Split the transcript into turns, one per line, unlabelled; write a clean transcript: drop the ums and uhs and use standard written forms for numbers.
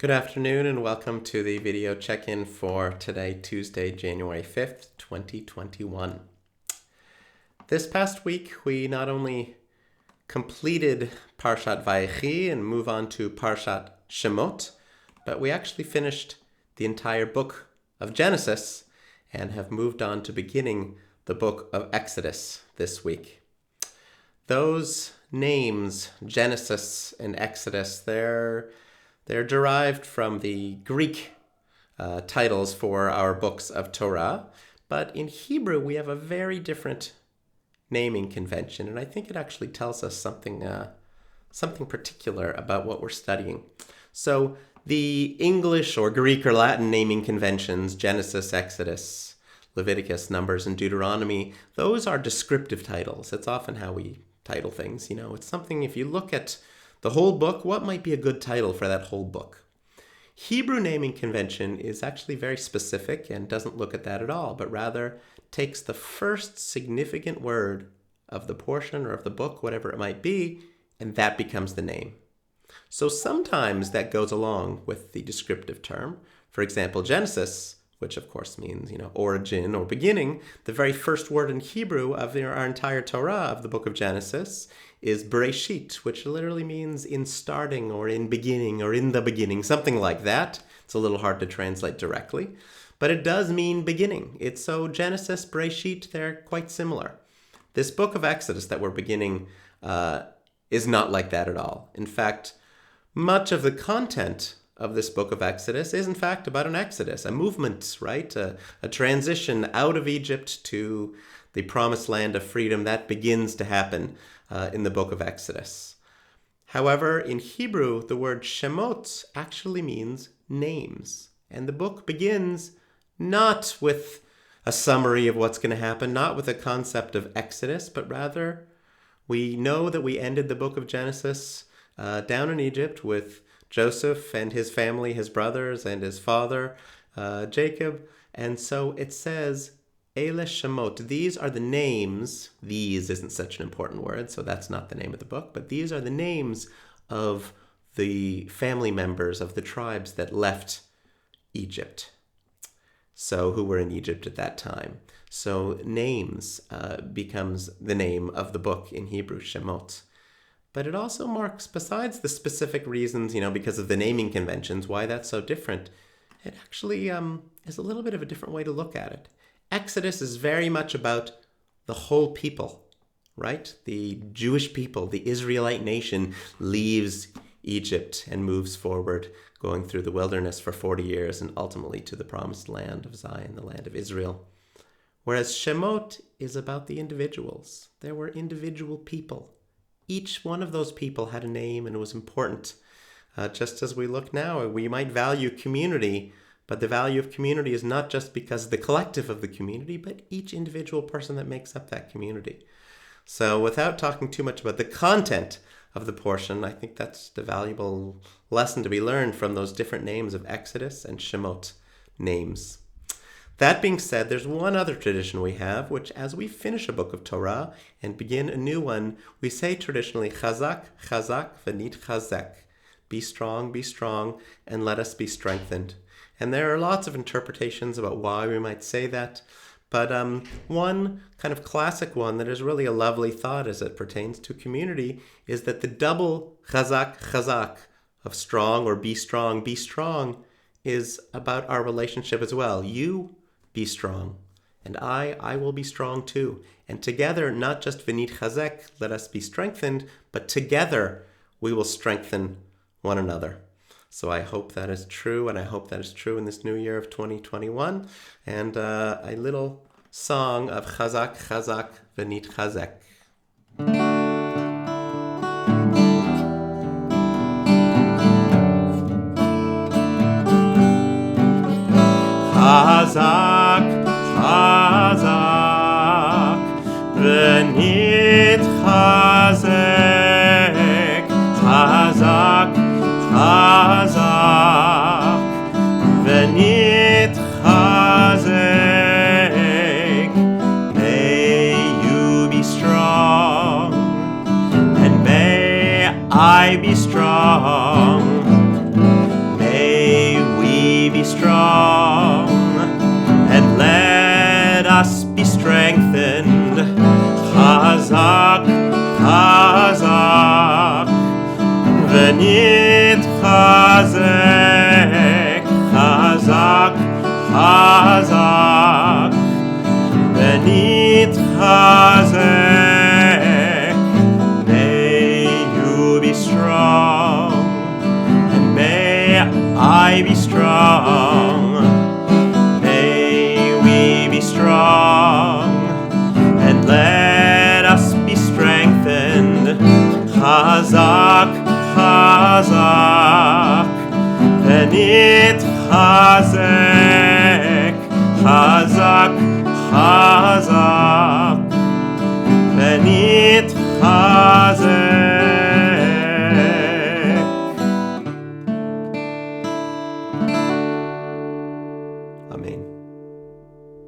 Good afternoon and welcome to the video check-in for today, Tuesday, January 5th, 2021. This past week, we not only completed Parshat Vayechi and move on to Parshat Shemot, but we actually finished the entire book of Genesis and have moved on to beginning the book of Exodus this week. Those names, Genesis and Exodus, they're derived from the Greek titles for our books of Torah, but in Hebrew we have a very different naming convention, and I think it actually tells us something particular about what we're studying. So the English or Greek or Latin naming conventions, Genesis, Exodus, Leviticus, Numbers, and Deuteronomy, those are descriptive titles. It's often how we title things. It's something, if you look at the whole book, what might be a good title for that whole book? Hebrew naming convention is actually very specific and doesn't look at that at all, but rather takes the first significant word of the portion or of the book, whatever it might be, and that becomes the name. So sometimes that goes along with the descriptive term. For example, Genesis, which of course means, origin or beginning, the very first word in Hebrew of our entire Torah, of the book of Genesis, is Bereshit, which literally means in starting or in beginning or in the beginning, something like that. It's a little hard to translate directly, but it does mean beginning. So Genesis, Bereshit, they're quite similar. This book of Exodus that we're beginning is not like that at all. In fact, much of the content of this book of Exodus is in fact about an exodus, a movement, right? A transition out of Egypt to the promised land of freedom that begins to happen in the book of Exodus. However, in Hebrew, the word Shemot actually means names. And the book begins not with a summary of what's going to happen, not with a concept of Exodus, but rather we know that we ended the book of Genesis down in Egypt with Joseph and his family, his brothers and his father, Jacob. And so it says, Ele Shemot, these are the names. These isn't such an important word, so that's not the name of the book, but these are the names of the family members of the tribes that left Egypt. So who were in Egypt at that time. So names becomes the name of the book in Hebrew, Shemot. But it also marks, besides the specific reasons, because of the naming conventions, why that's so different, it actually is a little bit of a different way to look at it. Exodus is very much about the whole people, right? The Jewish people, the Israelite nation leaves Egypt and moves forward, going through the wilderness for 40 years and ultimately to the promised land of Zion, the land of Israel. Whereas Shemot is about the individuals. There were individual people. Each one of those people had a name and it was important. Just as we look now, we might value community, but the value of community is not just because of the collective of the community, but each individual person that makes up that community. So without talking too much about the content of the portion, I think that's the valuable lesson to be learned from those different names of Exodus and Shemot names. That being said, there's one other tradition we have, which as we finish a book of Torah and begin a new one, we say traditionally, Chazak, Chazak, v'nit chazek. Be strong, and let us be strengthened. And there are lots of interpretations about why we might say that. But one kind of classic one that is really a lovely thought as it pertains to community is that the double Chazak, Chazak of strong or be strong is about our relationship as well. You be strong, and I will be strong too. And together, not just v'nit chazek, let us be strengthened, but together we will strengthen one another. So I hope that is true, and I hope that is true in this new year of 2021. And a little song of Chazak, Chazak, v'nit chazek. Chazak, Chazak, v'nit chazek. Chazak, Chazak, v'nit chazek. May you be strong, and may I be strong. May strengthened. Chazak, chazak, ונתחזק. Chazak, chazak, ונתחזק. May you be strong, and may I be strong. May we be strong, and let us be strengthened. Chazak, chazak, ונתחזק. Chazak, chazak, ונתחזק. Amen.